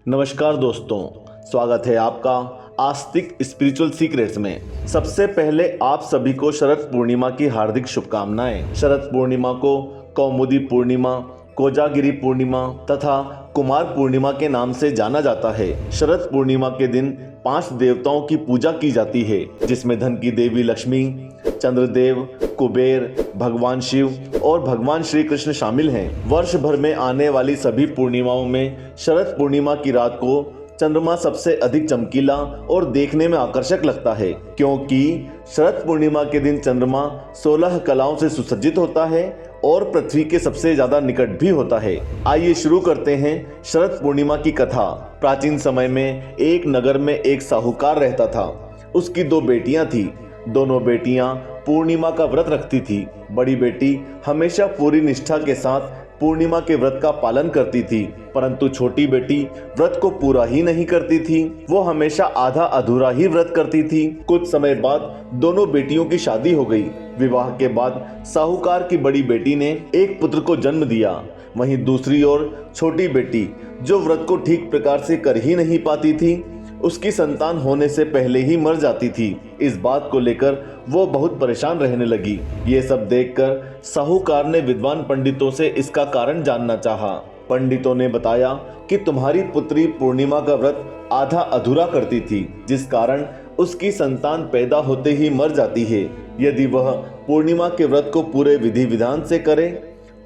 नमस्कार दोस्तों, स्वागत है आपका आस्तिक स्पिरिचुअल सीक्रेट्स में। सबसे पहले आप सभी को शरद पूर्णिमा की हार्दिक शुभकामनाएं। शरद पूर्णिमा को कौमुदी पूर्णिमा, कोजागिरी पूर्णिमा तथा कुमार पूर्णिमा के नाम से जाना जाता है। शरद पूर्णिमा के दिन 5 देवताओं की पूजा की जाती है, जिसमें धन की देवी लक्ष्मी, चंद्रदेव, कुबेर, भगवान शिव और भगवान श्री कृष्ण शामिल हैं। वर्ष भर में आने वाली सभी पूर्णिमाओं में शरद पूर्णिमा की रात को चंद्रमा सबसे अधिक चमकीला और देखने में आकर्षक लगता है, क्योंकि शरद पूर्णिमा के दिन चंद्रमा 16 कलाओं से सुसज्जित होता है और पृथ्वी के सबसे ज्यादा निकट भी होता है। आइए शुरू करते हैं शरद पूर्णिमा की कथा। प्राचीन समय में एक नगर में एक साहूकार रहता था। उसकी 2 बेटियां थी। दोनों बेटियां पूर्णिमा का व्रत रखती थी। बड़ी बेटी हमेशा पूरी निष्ठा के साथ पूर्णिमा के व्रत का पालन करती थी, परंतु छोटी बेटी व्रत को पूरा ही नहीं करती थी। वो हमेशा आधा अधूरा ही व्रत करती थी। कुछ समय बाद दोनों बेटियों की शादी हो गई। विवाह के बाद साहूकार की बड़ी बेटी ने एक पुत्र को जन्म दिया। वहीं दूसरी ओर छोटी बेटी, जो व्रत को ठीक प्रकार से कर ही नहीं पाती थी, उसकी संतान होने से पहले ही मर जाती थी। इस बात को लेकर वो बहुत परेशान रहने लगी। ये सब देखकर साहूकार ने विद्वान पंडितों से इसका कारण जानना चाहा। पंडितों ने बताया कि तुम्हारी पुत्री पूर्णिमा का व्रत आधा अधूरा करती थी, जिस कारण उसकी संतान पैदा होते ही मर जाती है। यदि वह पूर्णिमा के व्रत को पूरे विधि विधान से करे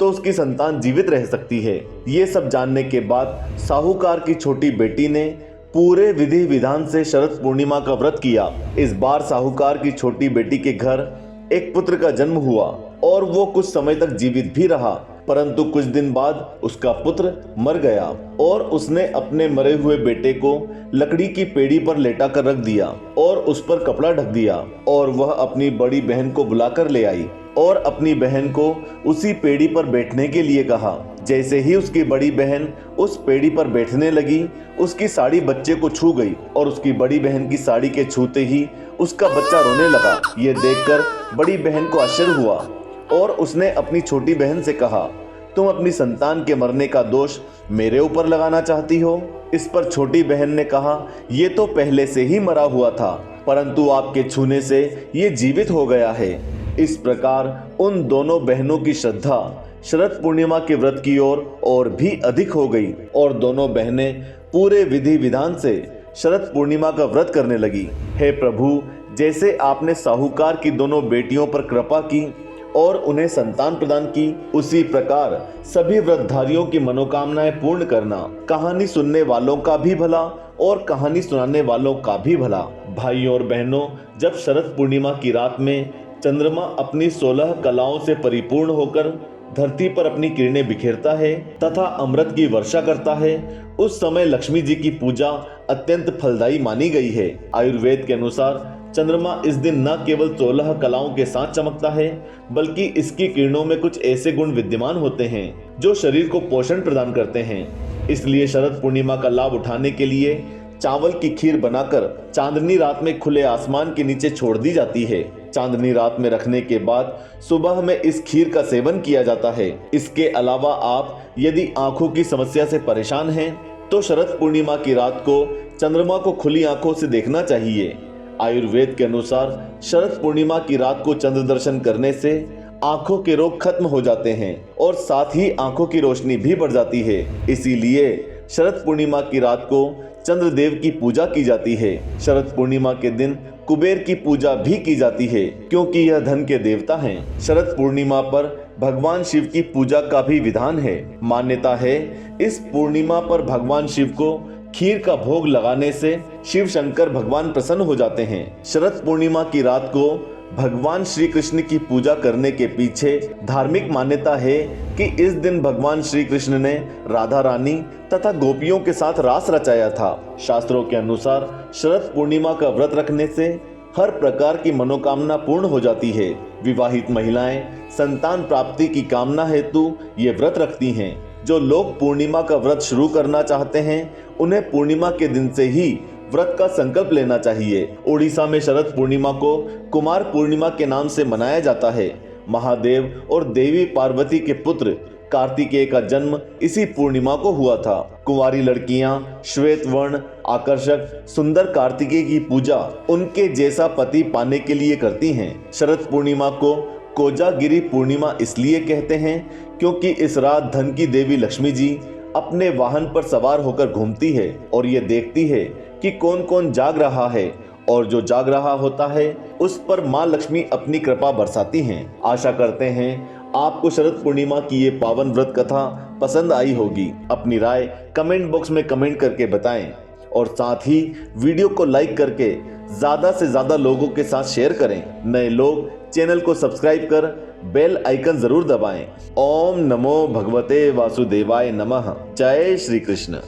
तो उसकी संतान जीवित रह सकती है। ये सब जानने के बाद साहूकार की छोटी बेटी ने पूरे विधि विधान से शरद पूर्णिमा का व्रत किया। इस बार साहूकार की छोटी बेटी के घर एक पुत्र का जन्म हुआ और वो कुछ समय तक जीवित भी रहा, परंतु कुछ दिन बाद उसका पुत्र मर गया और उसने अपने मरे हुए बेटे को लकड़ी की पेड़ी पर लेटा कर रख दिया और उस पर कपड़ा ढक दिया। और वह अपनी बड़ी बहन को बुलाकर ले आई और अपनी बहन को उसी पेड़ी पर बैठने के लिए कहा। जैसे ही उसकी बड़ी बहन उस पेड़ी पर बैठने लगी, उसकी साड़ी बच्चे को छू गई और उसकी बड़ी बहन की साड़ी के छूते ही उसका बच्चा रोने लगा। ये देखकर बड़ी बहन को आश्चर्य हुआ और उसने अपनी छोटी बहन से कहा, तुम अपनी संतान के मरने का दोष मेरे ऊपर लगाना चाहती हो? इस पर छोटी बहन ने कहा, ये तो पहले से ही मरा हुआ था, परंतु आपके छूने से ये जीवित हो गया है। इस प्रकार उन दोनों बहनों की श्रद्धा शरद पूर्णिमा के व्रत की ओर और भी अधिक हो गई और दोनों बहनें पूरे विधि विधान से शरद पूर्णिमा का व्रत करने लगी। हे प्रभु, जैसे आपने साहूकार की दोनों बेटियों पर कृपा की और उन्हें संतान प्रदान की, उसी प्रकार सभी व्रतधारियों की मनोकामनाएं पूर्ण करना। कहानी सुनने वालों का भी भला और कहानी सुनाने वालों का भी भला। भाइयों और बहनों, जब शरद पूर्णिमा की रात में चंद्रमा अपनी 16 कलाओं से परिपूर्ण होकर धरती पर अपनी किरणें बिखेरता है तथा अमृत की वर्षा करता है, उस समय लक्ष्मी जी की पूजा अत्यंत फलदायी मानी गई है। आयुर्वेद के अनुसार चंद्रमा इस दिन न केवल 16 कलाओं के साथ चमकता है, बल्कि इसकी किरणों में कुछ ऐसे गुण विद्यमान होते हैं जो शरीर को पोषण प्रदान करते हैं। इसलिए शरद पूर्णिमा का लाभ उठाने के लिए चावल की खीर बनाकर चांदनी रात में खुले आसमान के नीचे छोड़ दी जाती है। चांदनी रात में रखने के बाद सुबह में इस खीर का सेवन किया जाता है। इसके अलावा आप यदि आंखों की समस्या से परेशान हैं, तो शरद पूर्णिमा की रात को चंद्रमा को खुली आंखों से देखना चाहिए। आयुर्वेद के अनुसार शरद पूर्णिमा की रात को चंद्र दर्शन करने से आंखों के रोग खत्म हो जाते हैं और साथ ही आंखों की रोशनी भी बढ़ जाती है। इसीलिए शरद पूर्णिमा की रात को चंद्रदेव की पूजा की जाती है। शरद पूर्णिमा के दिन कुबेर की पूजा भी की जाती है, क्योंकि यह धन के देवता हैं। शरद पूर्णिमा पर भगवान शिव की पूजा का भी विधान है। मान्यता है इस पूर्णिमा पर भगवान शिव को खीर का भोग लगाने से शिव शंकर भगवान प्रसन्न हो जाते हैं। शरद पूर्णिमा की रात को भगवान श्री कृष्ण की पूजा करने के पीछे धार्मिक मान्यता है कि इस दिन भगवान श्री कृष्ण ने राधा रानी तथा गोपियों के साथ रास रचाया था। शास्त्रों के अनुसार शरद पूर्णिमा का व्रत रखने से हर प्रकार की मनोकामना पूर्ण हो जाती है। विवाहित महिलाएं संतान प्राप्ति की कामना हेतु ये व्रत रखती हैं। जो लोग पूर्णिमा का व्रत शुरू करना चाहते हैं, उन्हें पूर्णिमा के दिन से ही व्रत का संकल्प लेना चाहिए। उड़ीसा में शरद पूर्णिमा को कुमार पूर्णिमा के नाम से मनाया जाता है। महादेव और देवी पार्वती के पुत्र कार्तिकेय का जन्म इसी पूर्णिमा को हुआ था। कुंवारी लड़कियां श्वेत वर्ण आकर्षक सुंदर कार्तिकेय की पूजा उनके जैसा पति पाने के लिए करती हैं। शरद पूर्णिमा को कोजागिरी पूर्णिमा इसलिए कहते हैं क्योंकि इस रात धन की देवी लक्ष्मी जी अपने वाहन पर सवार होकर घूमती है और ये देखती है कि कौन कौन जाग रहा है, और जो जाग रहा होता है उस पर माँ लक्ष्मी अपनी कृपा बरसाती हैं। आशा करते हैं आपको शरद पूर्णिमा की ये पावन व्रत कथा पसंद आई होगी। अपनी राय कमेंट बॉक्स में कमेंट करके बताएं और साथ ही वीडियो को लाइक करके ज़्यादा से ज़्यादा लोगों के साथ शेयर करें। नए लोग चैनल को सब्सक्राइब कर बेल आइकन जरूर दबाएं। ओम नमो भगवते वासुदेवाय नमः। जय श्री कृष्ण।